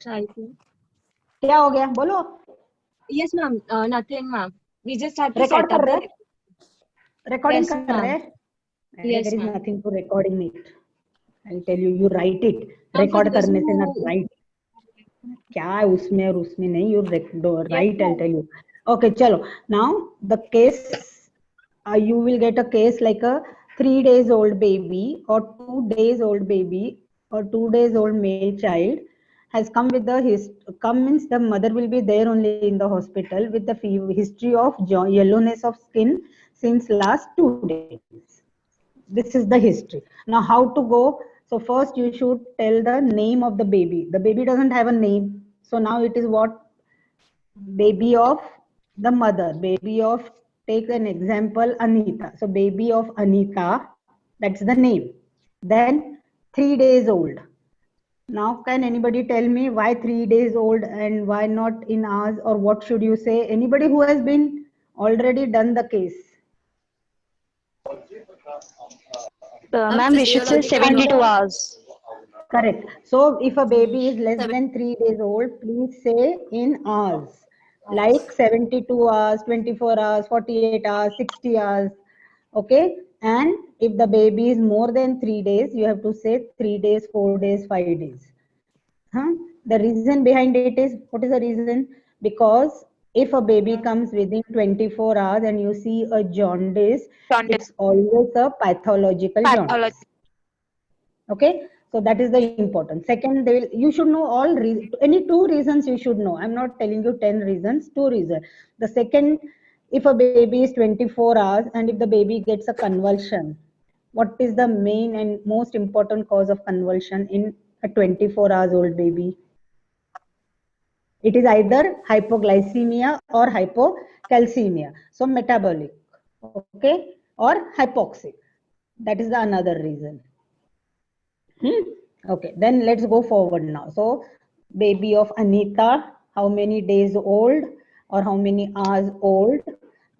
क्या हो गया बोलो. Yes, ma'am. Nothing, ma'am. We just have to Record set up कर the. रहे, recording Yes, कर रहे. ma'am. Yes, There is ma'am. nothing to recording it. I'll tell you, you write it. Ma'am, for Record those करने से ना who- write. क्या है उसमें और उसमें नहीं, you write. ma'am. I'll tell you. Okay, चलो. Now the case, you will get a case like a 3 days old baby or 2 days old baby or 2 days old male child has come with the means the mother will be there only in the hospital with the history of yellowness of skin since last 2 days. This is the history. Now how to go? So first you should tell the name of the baby. The baby doesn't have a name, so now it is what? Baby of the mother, baby of, take an example, Anita. So baby of Anita, that's the name. Then 3 days old. Now can anybody tell me why 3 days old and why not in hours, or what should you say? Anybody who has been already done the case? Ma'am, we should say 72 hours. Correct. So if a baby is less than 3 days old, please say in hours, like 72 hours, 24 hours, 48 hours, 60 hours. Okay. And if the baby is more than 3 days, you have to say 3 days, 4 days, 5 days. Huh? The reason behind it is, what is the reason? Because if a baby comes within 24 hours and you see a jaundice, it's always a pathological jaundice. Okay, so that is the important. Second, you should know all any 2 reasons you should know. I'm not telling you 10 reasons, 2 reasons. The second, if a baby is 24 hours and if the baby gets a convulsion, what is the main and most important cause of convulsion in a 24 hours old baby? It is either hypoglycemia or hypocalcemia. So metabolic, okay, or hypoxic. That is the another reason. Okay, then let's go forward now. So baby of Anita, how many days old or how many hours old?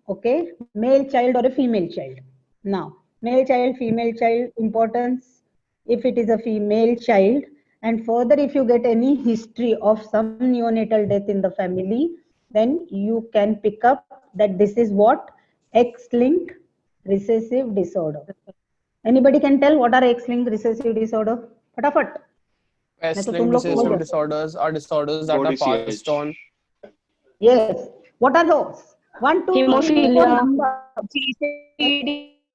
Okay, male child or a female child? Now, male child, female child, importance. If it is a female child, and further if you get any history of some neonatal death in the family, then you can pick up that this is what? X-linked recessive disorder. Anybody can tell what are X-linked recessive disorder? फटाफट. X-linked recessive disorders are disorders that are passed on. Yes. What are those? 1, 2, Hemophilia.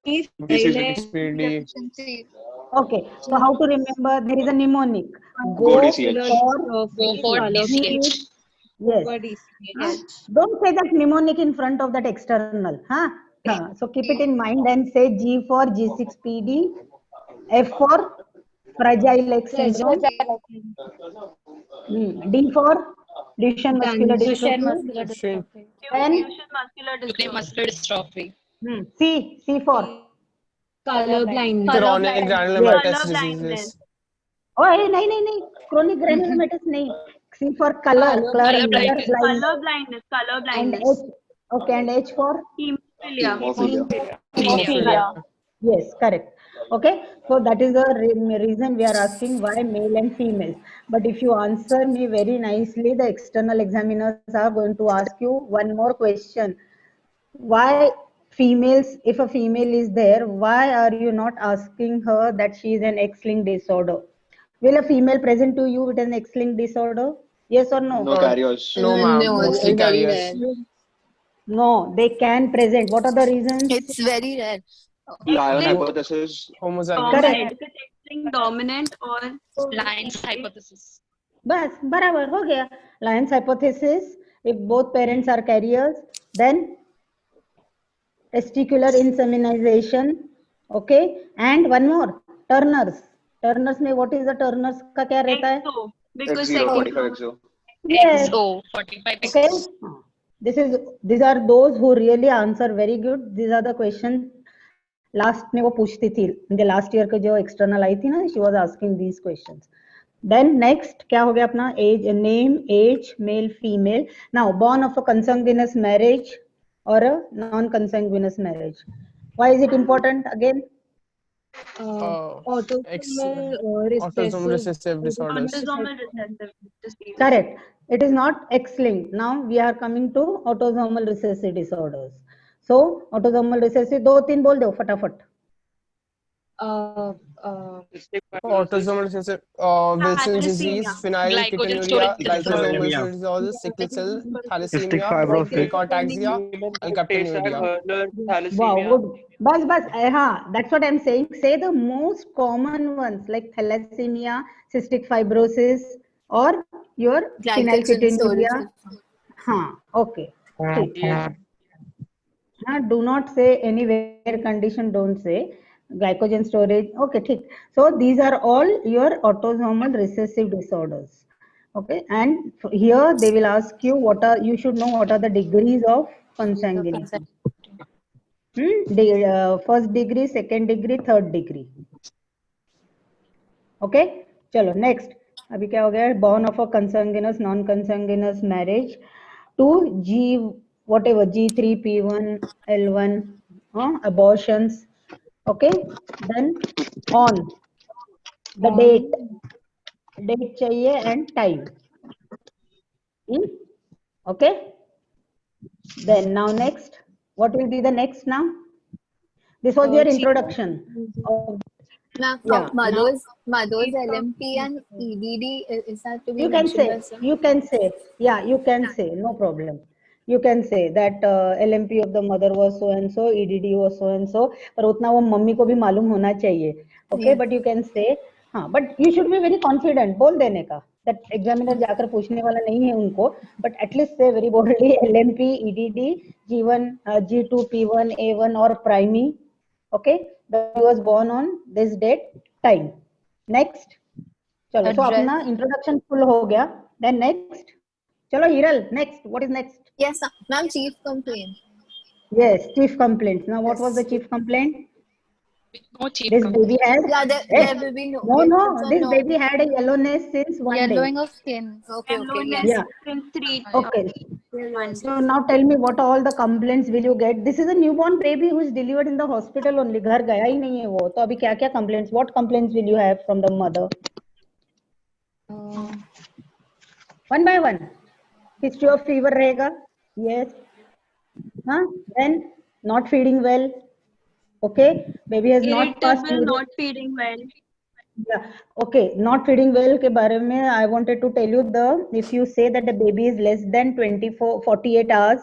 BCG. Okay. So how to remember? There is a mnemonic. Go for DCH. Yes. Don't say that mnemonic in front of that external. Huh? So keep it in mind and say G for G6PD, F for fragile X syndrome, D for Duchenne muscular dystrophy, and Muscular dystrophy. C for Color blindness. Chronic granulomatous diseases. Oh, नहीं, chronic granulomatous नहीं. C for color blindness. And H, okay, and H for Hemophilia. yes, correct. Okay, so that is the reason we are asking why male and female. But if you answer me very nicely, the external examiners are going to ask you one more question. Why females, if a female is there, why are you not asking her that she is an X-linked disorder? Will a female present to you with an X-linked disorder? Yes or no? No carriers. No, ma'am. Mostly carriers. No, they can present. What are the reasons? It's very rare. Lion hypothesis. Homozygous. Correct. Dominant or Lyon's hypothesis. बस बराबर हो गया. Lyon's hypothesis, if both parents are carriers, then testicular insemination, okay, and one more, Turner's. Turner's में what is the Turner's का क्या रहता है? X0, 45 XO. Yes. XO, 45 Okay. These are those who really answer very good. These are the questions last में वो पूछती थी. In the last year के जो external आई थी ना, she was asking these questions. Then next क्या हो गया अपना? Age, name, age, male, female. Now born of a consanguineous marriage or a non-consanguineous marriage. Why is it important again? Autosomal Autosomal recessive disorders. Autosomal recessive disease. Correct. It is not X-linked. Now we are coming to autosomal recessive disorders. So autosomal recessive, दो तीन बोल दो फटाफट. Autosomal recessive, Wilson's disease, phenylketonuria, lysosomal disorders, sickle cell, Cystic thalassemia, fibrosis. achondroplasia, and captonuria. Wow, good. Bas, that's what I'm saying. Say the most common ones like thalassemia, cystic fibrosis, or your phenylketonuria. Okay. Do not say any rare condition, don't say. Glycogen storage, okay, ठीक. So these are all your autosomal recessive disorders. Okay, and here they will ask you you should know what are the degrees of consanguinity. First degree, second degree, third degree. Okay, chalo next. अभी क्या हो गया? Born of a consanguineous, non-consanguineous marriage to G, whatever, G3, P1, L1, abortions. Okay, then on the date चाहिए and time. Okay, then now next, what will be the next now? This was your introduction. Mother's LMP and EDD is that to be You can mentioned? say, you can say, no problem. You can say that LMP of the mother was so and so, EDD was so and so, पर उतना वो mummy को भी मालूम होना चाहिए. Okay, but you can say, but you should be very confident. बोल देने का. That examiner जाकर पूछने वाला नहीं है उनको, but at least say very boldly LMP, EDD, G1, G2, P1, A1 or primary. Okay, that he was born on this date, time. Next. चलो, so अपना introduction full हो गया. Then next. चलो Hiral, next. What is next? Yes, ma'am. Chief complaint. Yes, chief complaints. Now, what was the chief complaint? No chief This complaint. baby had. Yeah, there will be no. This baby had a yellowness since 1 Yellowing day. of skin. Okay, Yellowness Yeah. since 3 Okay. So now tell me what all the complaints will you get? This is a newborn baby who is delivered in the hospital only. घर गया ही नहीं है वो. तो अभी क्या क्या complaints? What complaints will you have from the mother? One by one. History of fever रहेगा. Yes. Then not feeding well. Okay. Baby has not passed. Irritable, not feeding well. Yeah. Okay. Not feeding well के बारे में I wanted to tell you if you say that the baby is less than 48 hours,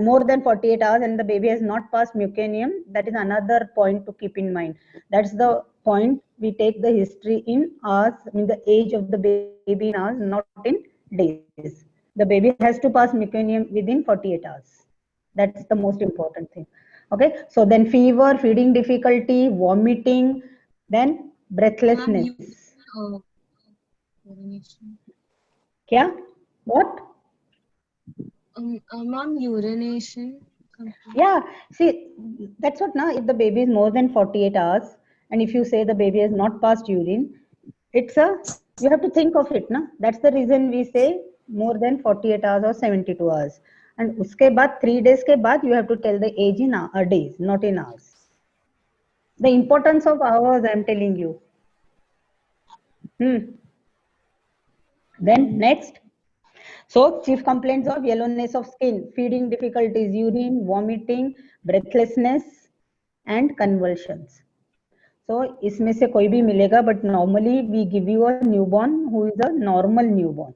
more than 48 hours, and the baby has not passed meconium, that is another point to keep in mind. That's the point. We take the history in hours, I mean the age of the baby in hours, not in days. The baby has to pass meconium within 48 hours. That's the most important thing. Okay. So then fever, feeding difficulty, vomiting, then breathlessness. क्या? What? Mom, urination. Yeah, see, that's what now. If the baby is more than 48 hours, and if you say the baby has not passed urine, you have to think of it, na? That's the reason we say more than 48 hours or 72 hours. And उसके बाद 3 days के बाद you have to tell the age in days, not in hours. The importance of hours, I am telling you. Then next. So chief complaints of yellowness of skin, feeding difficulties, urine, vomiting, breathlessness, and convulsions. So इसमें से कोई भी मिलेगा, but normally we give you a newborn who is a normal newborn.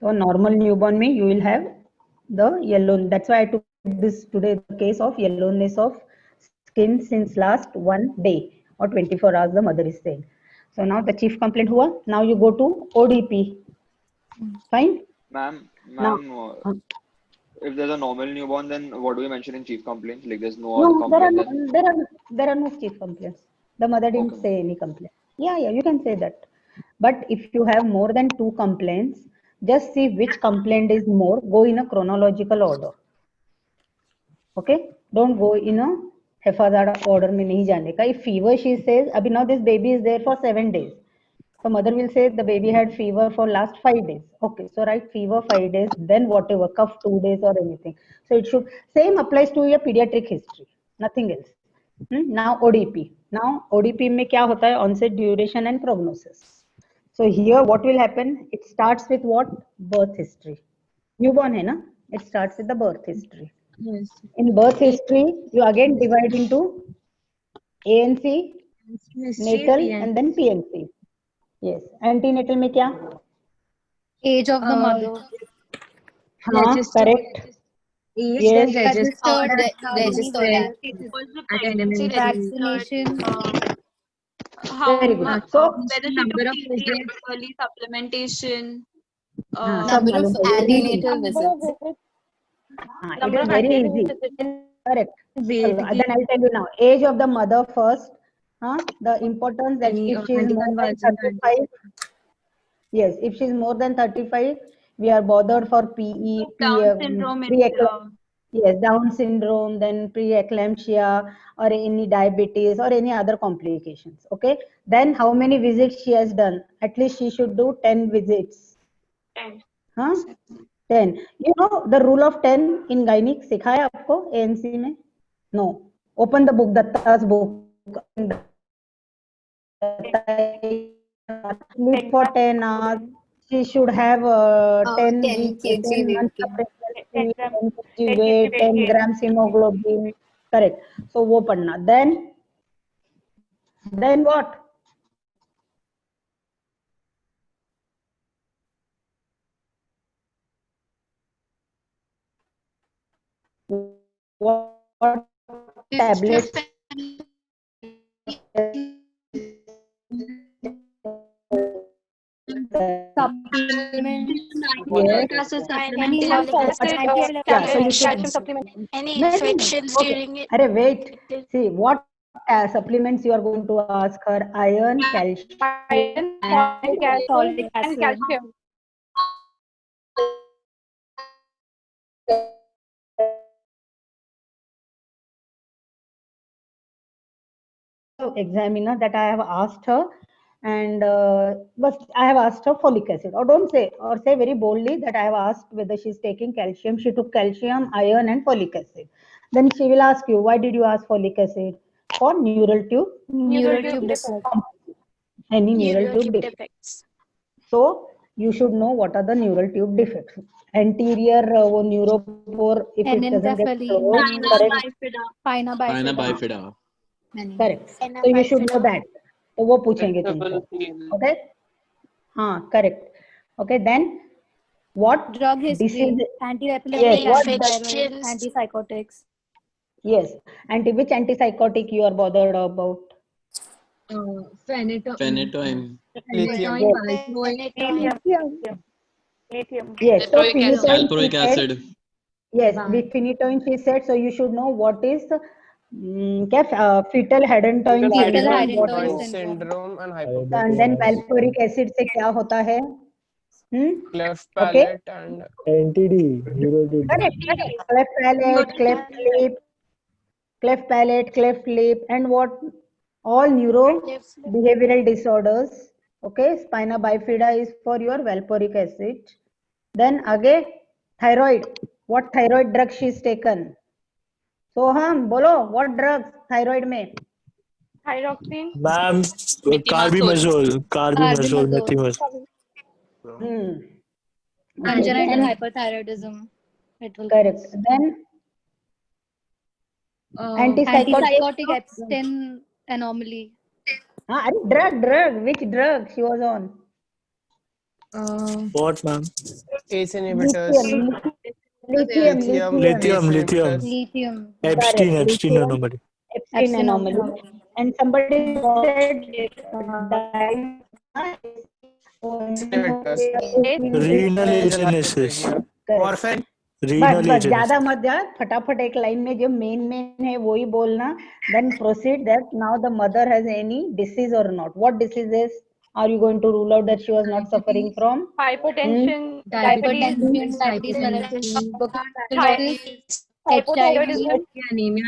So normal newborn में you will have the yellow. That's why I took this today, the case of yellowness of skin since last 1 day or 24 hours, the mother is saying. So now the chief complaint हुआ. Now you go to ODP. Fine? Ma'am, if there's a normal newborn, then what do we mention in chief complaints? Like there's no other complaint. There are no chief complaints. The mother didn't say any complaint. Yeah, you can say that. But if you have more than 2 complaints, just see which complaint is more. Go in a chronological order. Okay? Don't go in a haphazard order में नहीं जाने का. If fever, she says, अभी now this baby is there for 7 days. So mother will say the baby had fever for last 5 days. Okay, so write fever 5 days, then whatever, cough 2 days or anything. So it should, same applies to your pediatric history, nothing else. Now ODP. Now ODP में क्या होता है? Onset, duration and prognosis. So here what will happen? It starts with what? Birth history. Newborn है ना? It starts with the birth history. Yes. In birth history, you again divide into ANC, natal and then PNC. Yes. Antenatal में क्या? Age of the mother. हाँ, correct. Age, Yes. then registered, Registered. Was the at pregnancy Vaccination. how Very good. much? So- Whether she Number took of TT, visits. early supplementation. हाँ, सब Number of मालूम है. antenatal visits. हाँ, it is very easy. Correct. Then I'll tell you now. Age of the mother first. The importance that if she is more than 35. Yes, if she is more than 35, we are bothered for PE, Down syndrome. yes, Down syndrome, then preeclampsia or any diabetes or any other complications. Okay. Then how many visits she has done? At least she should do 10 visits. 10. 10. You know the rule of 10 in gynaec सिखाया आपको ANC में? No. Open the book, Datta's book. Sleep for 10 hours. She should have 10 10 kg months weight of pregnancy, 10 kg weight, 10 grams hemoglobin. Correct. So वो पढ़ना. Then what? What tablets? Supplement. Yes. Yeah, so you should. Any No, infections okay. during it? Arey, wait. See what supplements you are going to ask her? Iron, calcium, Folic acid. examiner that I have asked her, and but I have asked her folic acid. Or don't say, or say very boldly that I have asked whether she's taking calcium. She took calcium, iron, and folic acid. Then she will ask you, why did you ask folic acid? For neural tube. Neural tube defect. Any neural Neural tube tube defect. defects. So you should know what are the neural tube defects. Anterior वो neuropore if it doesn't get closed, correct? Spina Spina bifida. bifida. Correct. So you should know that. तो वो पूछेंगे तुमसे. Okay? हाँ, correct. Okay, then what Drug history. disease? Anti-epileptic, Yes, what antiviral, antipsychotics. Yes, which antipsychotic you are bothered about? Phenytoin. Lithium. Yes, so Valproic acid. yes, with phenytoin she said. So you should know what is fetal hydantoin Hydantoin syndrome and and then valproic acid से क्या होता है? cleft Okay. palate and NTD. Correct. Cleft palate, cleft lip, and what? All neuro behavioral disorders. Okay, spina bifida is for your valproic acid. Then again, thyroid. What thyroid drug she is taken? Soham, bolo, what drugs thyroid में? Thyroxine. Ma'am, carbimazole, methimazole. Congenital hyperthyroidism. It will Correct. Then antipsychotic Epstein anomaly. Drug. Which drug she was on? What, ma'am? ACE inhibitors. Lithium. Epstein anomaly. Epstein anomaly. And somebody said Renal agenesis. Orphan. बस ज्यादा मत जा, फटाफट एक line में जो main है वही बोलना. Then proceed that now the mother has any disease or not. What diseases are you going to rule out that she was not suffering from? Hypertension. Diabetes, hypothyroidism, anemia,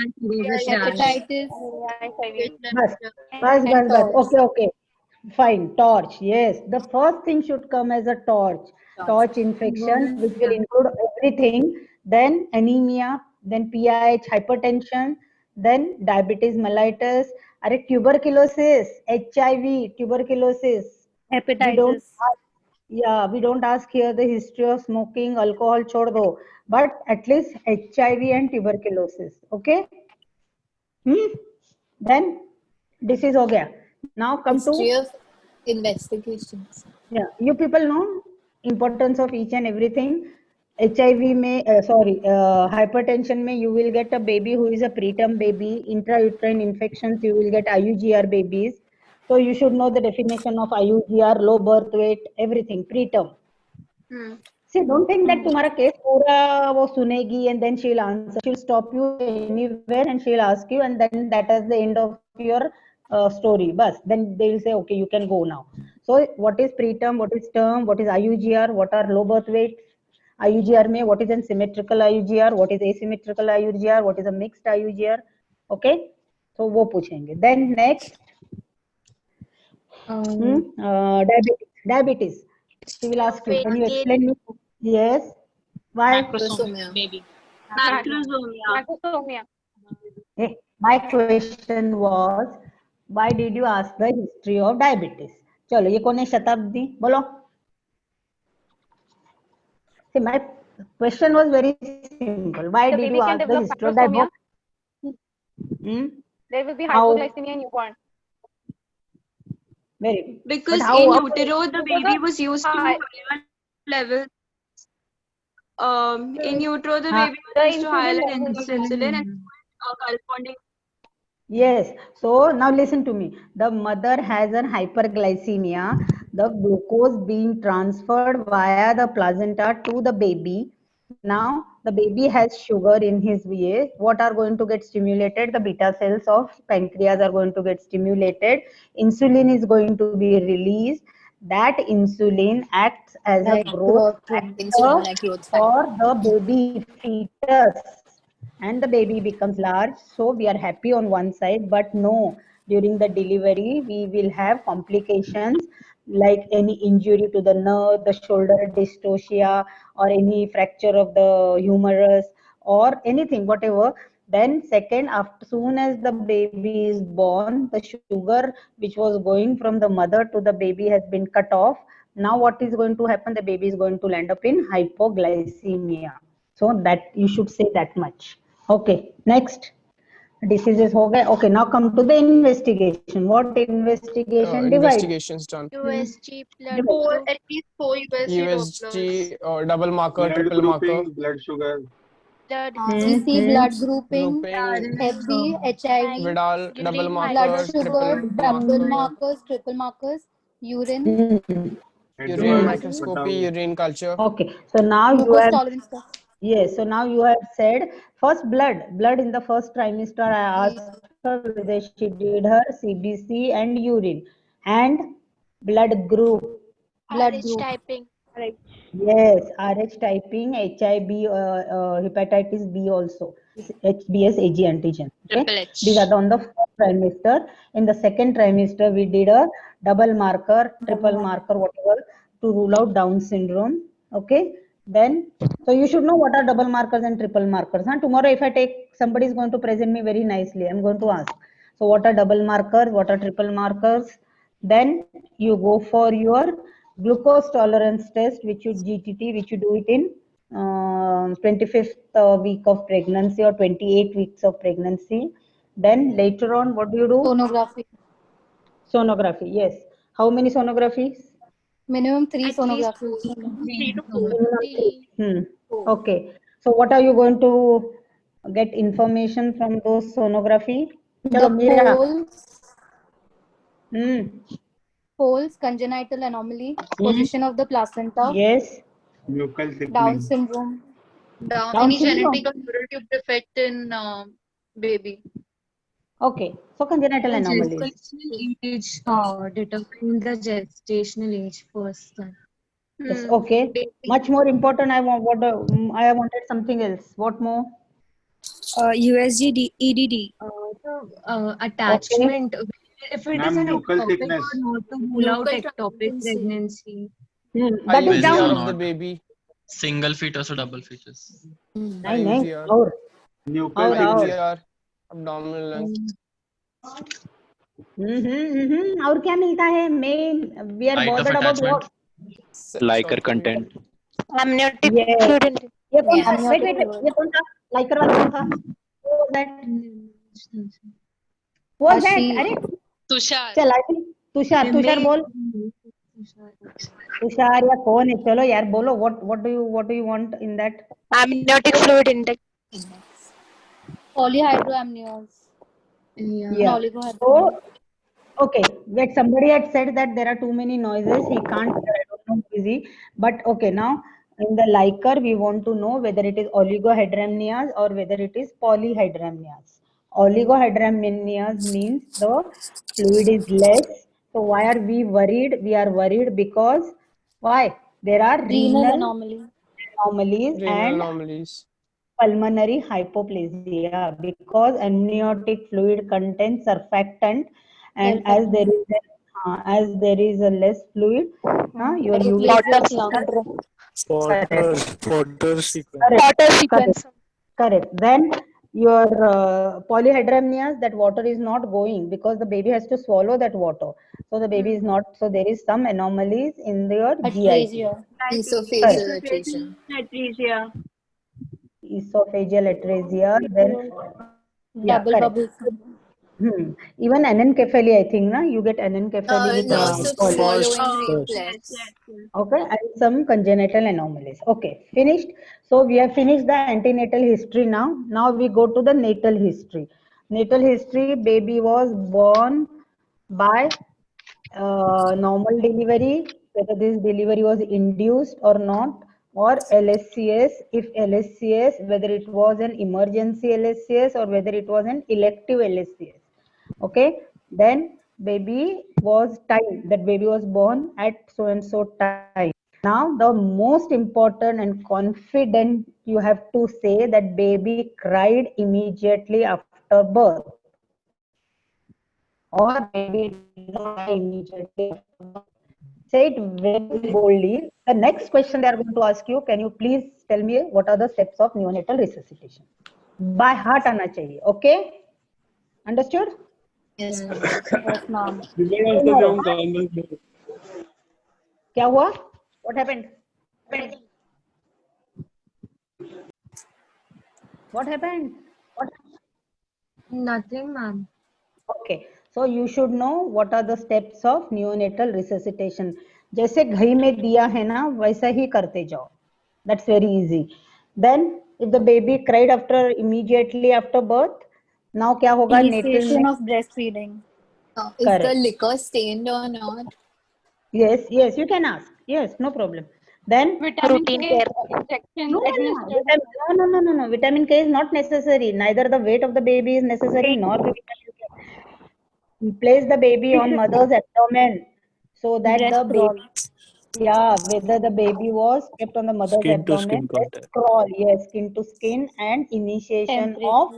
hepatitis. बस. Okay. Fine. Torch. Yes. The first thing should come as a torch. Torch infection, which will include everything. Then anemia, then PIH, hypertension, Then diabetes mellitus, tuberculosis, HIV, tuberculosis. We don't ask here the history of smoking, alcohol, chhod do, but at least HIV and tuberculosis. Okay. Then disease ho gaya. Now come History to of investigations. you people know importance of each and everything. HIV may hypertension may you will get a baby who is a preterm baby. Intrauterine infections you will get IUGR babies. So you should know the definition of IUGR, low birth weight, everything preterm. See, don't think that तुम्हारा case पूरा वो सुनेगी and then she'll answer. She'll stop you anywhere and she'll ask you, and then that is the end of your story. Bas, then they will say, okay, you can go now. So what is preterm? What is term? What is IUGR? What are low birth weight? IUGR में what is a symmetrical IUGR? What is asymmetrical IUGR? What is a mixed IUGR? Okay, so वो पूछेंगे. Then next, diabetes. She will ask you, can you explain me? Yes. Why? Macrosomia. Macrosomia. My question was, why did you ask the history of diabetes? चलो ये कौन है शताब्दी बोलो. See, my question was very simple. Why did you ask the history of diabetes? There will be hypoglycemia in newborn. Very good. Because But in utero the baby was used to high higher level. In utero the Huh. baby was used to higher insulin level level. insulin and corresponding. Yes. So now listen to me. The mother has an hyperglycemia. The glucose being transferred via the placenta to the baby. Now the baby has sugar in his VA. What are going to get stimulated? The beta cells of pancreas are going to get stimulated. Insulin is going to be released. That insulin acts as a growth Insulin like growth factor. for the baby fetus, and the baby becomes large. So we are happy on one side, but no, during the delivery we will have complications like any injury to the nerve, the shoulder dystocia, or any fracture of the humerus, or anything, whatever. Then second, after soon as the baby is born, the sugar which was going from the mother to the baby has been cut off. Now what is going to happen? The baby is going to land up in hypoglycemia. So that you should say that much. Okay, next. Diseases ho gaye. Okay, now come to the investigation. What investigation divide? Investigations done. USG blood Divide. at least 4 USG, double marker, triple marker. blood sugar. blood CC, blood grouping, Grouping, Hep B, HIV, Vidal, double Urine marker, blood sugar, triple double marker. markers, triple markers, urine, Urine microscopy, urine culture. Okay, so now you glucose have tolerance test. yes. So now you have said first blood in the first trimester. I asked her whether she did her CBC and urine and blood group. Blood group. typing. Right. Yes, RH typing, HIB, hepatitis B also, HBs, AG antigen. Okay? These are on the first trimester. In the second trimester, we did a double marker, triple marker, whatever, to rule out Down syndrome. Okay. Then, so you should know what are double markers and triple markers. Huh? Tomorrow, if I take, somebody is going to present me very nicely. I'm going to ask. So, what are double markers? What are triple markers? Then you go for your glucose tolerance test, which you GTT, which you do it in 25th week of pregnancy or 28 weeks of pregnancy. Then later on, what do you do? Sonography. Sonography, yes. How many sonographies? Minimum 3 sonographies. 3 to 4. Okay. So what are you going to get information from those sonography? Chalo, Meera. Holes, congenital anomaly, position of the placenta, Yes. Down syndrome. Down syndrome. genetic or neural tube defect in baby. Okay. So congenital anomalies. Gestational age determine the gestational age first. Yes. Okay. Much more important. I wanted something else. What more? USG EDD. Attachment. If it is an nuchal ectopic thickness. or not to rule out ectopic pregnancy. That is IUGR down. of the baby. Single fetus or double fetus. नहीं IUGR. और Nuchal और thickness. IUGR. Abdominal length. और क्या मिलता है? Main, we are Height of bothered about attachment. what? Liker content. Amniotic Yes. fluid intake. ये कौन था? Amniotic Wait, fluid. ये कौन था? Liker वाला कौन था? Who was that? Who was that? Ashi. अरे Tushar. चल I think तुषार बोल. तुषार या कौन है? चलो यार बोलो. What do you want in that? Amniotic fluid intake. Polyhydramnios. Yeah. Oligohydramnios. So, okay, wait, somebody had said that there are too many noises. He can't, I don't know, busy. But okay, now in the liker, we want to know whether it is oligohydramnias or whether it is polyhydramnias. Oligohydramnias means the fluid is less. So why are we worried? We are worried because why? There are Renal renal anomaly. anomalies Renal and anomalies. pulmonary hypoplasia because amniotic fluid contains surfactant, and as there is a less fluid, your It UV replaces lung. Potter sequence. Potter sequence. correct. Then your polyhydramnias, that water is not going because the baby has to swallow that water. So the baby is not. So there is some anomalies in your GIT. Atresia. Esophageal atresia. Esophageal atresia. Then yeah, Double correct. bubble. Even anencephaly, I think, na, you get anencephaly with Loss of swallowing First. reflex. okay, and some congenital anomalies. Okay, finished. So we have finished the antenatal history now. Now we go to the natal history. Natal history, baby was born by normal delivery, whether this delivery was induced or not, or LSCS. If LSCS, whether it was an emergency LSCS or whether it was an elective LSCS. Okay, then baby was time, that baby was born at so and so time. Now the most important and confident you have to say that baby cried immediately after birth, or baby did not cry immediately after birth. Say it very boldly. The next question they are going to ask you, can you please tell me what are the steps of neonatal resuscitation? By heart आना चाहिए. Okay, understood? Yes. Yes, ma'am. क्या हुआ? What happened? What happened? Nothing, ma'am. Okay, so you should know what are the steps of neonatal resuscitation. जैसे घी में दिया है ना, वैसा ही करते जाओ. That's very easy. Then, if the baby cried immediately after birth, now क्या होगा? Initiation Natal of breastfeeding. Is Correct. the liquor stained or not? Yes, you can ask. Yes, no problem. Then Routine care. no. Vitamin K is not necessary. Neither the weight of the baby is necessary nor the vitamin K. Place the baby on mother's abdomen so that Breast the baby, crawl. whether the baby was kept on the mother's Skin to abdomen, skin contact. crawl, yes, skin to skin, and initiation of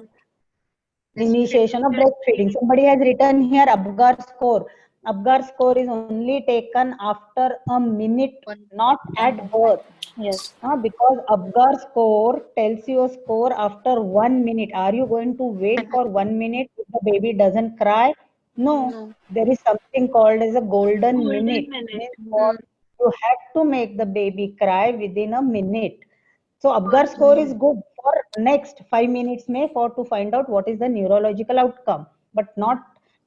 Temperature. breastfeeding. Somebody has written here Apgar score. Apgar score is only taken after a minute, not at birth. Yes. Because Apgar score tells you a score after 1 minute. Are you going to wait for 1 minute if the baby doesn't cry? No. There is something called as a golden minute. You have to make the baby cry within a minute. So Apgar score is good for next 5 minutes to find out what is the neurological outcome, but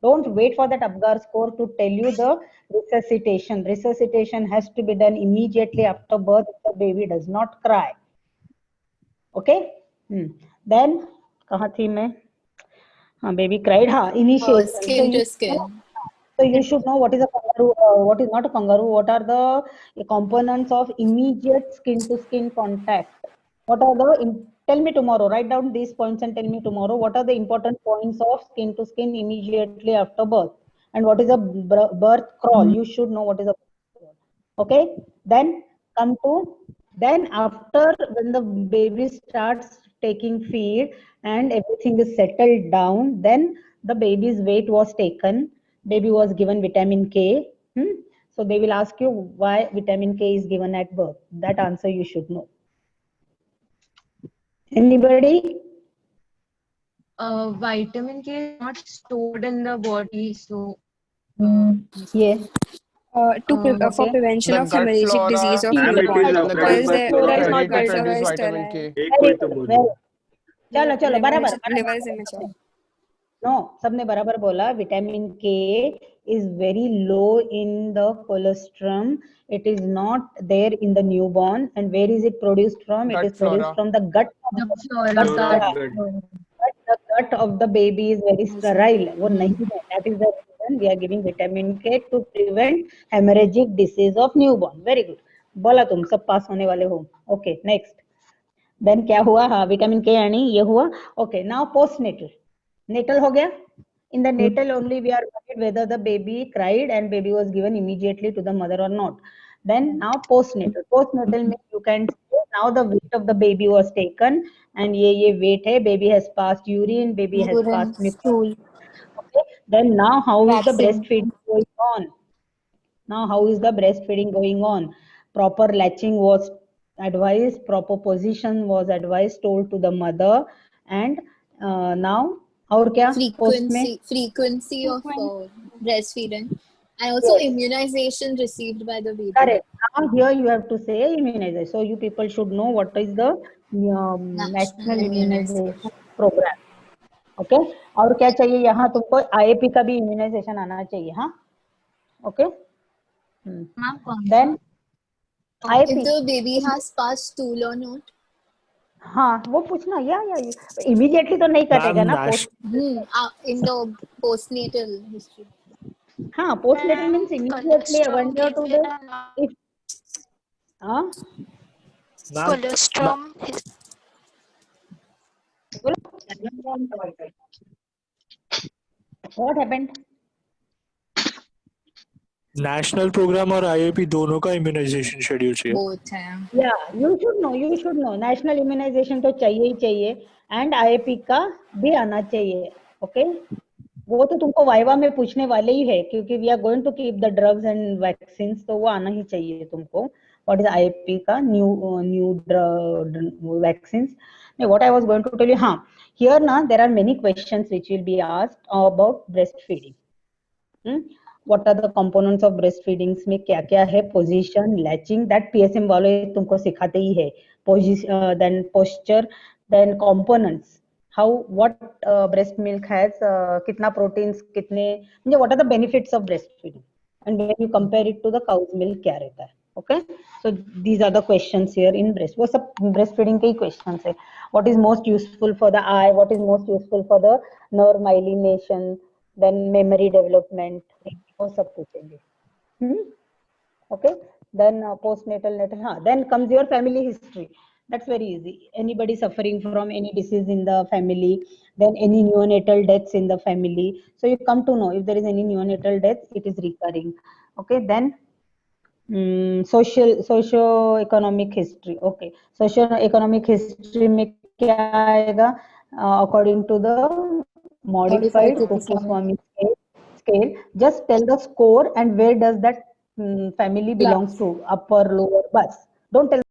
don't wait for that Apgar score to tell you the resuscitation. Resuscitation has to be done immediately after birth if the baby does not cry. Okay? Then, kahan thi main? Baby cried. Initiation. Skin to skin. So you should know what is a kangaroo, what is not a kangaroo, what are the components of immediate skin to skin contact. What are tell me tomorrow, write down these points and tell me tomorrow what are the important points of skin to skin immediately after birth, and what is a birth crawl. You should know what is a birth crawl. Okay, then then after when the baby starts taking feed and everything is settled down, then the baby's weight was taken. Baby was given vitamin K. So they will ask you why vitamin K is given at birth. That answer you should know. Anybody? vitamin K is not stored in the body, so Yes. The Okay. prevention of gut hemorrhagic disease flora of Ma'am, it is newborn. and the Because October their flora liver gut is not है. flora cultured produce by vitamin sterile. K. एक कोई तो बोलो. चलो चलो बराबर Liver is immature. No सबने बराबर बोला विटामिन के is very low in the colostrum. It is not there in the newborn. And where is it produced from? It Gut is produced flora. from the gut. the flora. But Flora of gut. the gut of the baby is very sterile. वो नहीं है. That is the reason we are giving vitamin K to prevent hemorrhagic disease of newborn. Very good. बोला तुम सब पास होने वाले हो. Okay, next. Then क्या हुआ? हाँ विटामिन के यानी ये हुआ. Okay, now postnatal. Natal हो गया. In the natal only we are worried whether the baby cried and baby was given immediately to the mother or not. Then now postnatal. Postnatal means you can say now the weight of the baby was taken and ये weight है, baby has passed urine, baby has Urine, passed mucus. stool, Okay. Then now how is the vaccine. breastfeeding going on? Now how is the breastfeeding going on? Proper latching was advised, proper position was advised, told to the mother, and now और क्या post में? Frequency of breastfeeding, and also Yes. immunization received by the baby. Correct. Now here you have to say immunization. So you people should know what is the national immunization program. Okay. और क्या चाहिए यहाँ तुमको IAP का भी immunization आना चाहिए हाँ. Okay. Then IAP. If the baby has passed stool or not. हाँ वो पूछना या immediately तो नहीं कटेगा ना post. In the postnatal history. हाँ postnatal means immediately 1 year or 2 days. If हाँ Colostrum. what happened? National program और आईएपी दोनों का इम्यूनाइजेशन शेड्यूल चाहिए. Both हैं. Yeah, you should know. National immunization तो चाहिए ही चाहिए and IAP का भी आना चाहिए. Okay? वो तो तुमको वाइवा में पूछने वाले ही है क्योंकि we are going to keep the drugs and vaccines तो वो आना ही चाहिए तुमको. What is IAP का new vaccines? No, what I was going to tell you, हाँ, here now there are many questions which will be asked about breastfeeding. What are the components of breastfeeding में क्या क्या है? Position, latching, that PSM वाले तुमको सिखाते ही है. Position, then posture, then components. How what breast milk has कितना proteins कितने मतलब what are the benefits of breastfeeding and when you compare it to the cow's milk क्या रहता है. Okay, so these are the questions here in breast. वो सब breastfeeding के ही questions है. What is most useful for the eye? What is most useful for the nerve myelination? Then memory development. वो सब पूछेंगे. Okay, then postnatal natal. हाँ, then comes your family history. That's very easy. Anybody suffering from any disease in the family, then any neonatal deaths in the family. So you come to know if there is any neonatal death, it is recurring. Okay, then socio-economic history. Okay, socio-economic history में क्या आएगा? According to the modified Kufu-Swami scale, just tell the score and where does that family belongs to, upper, lower, bus. Don't tell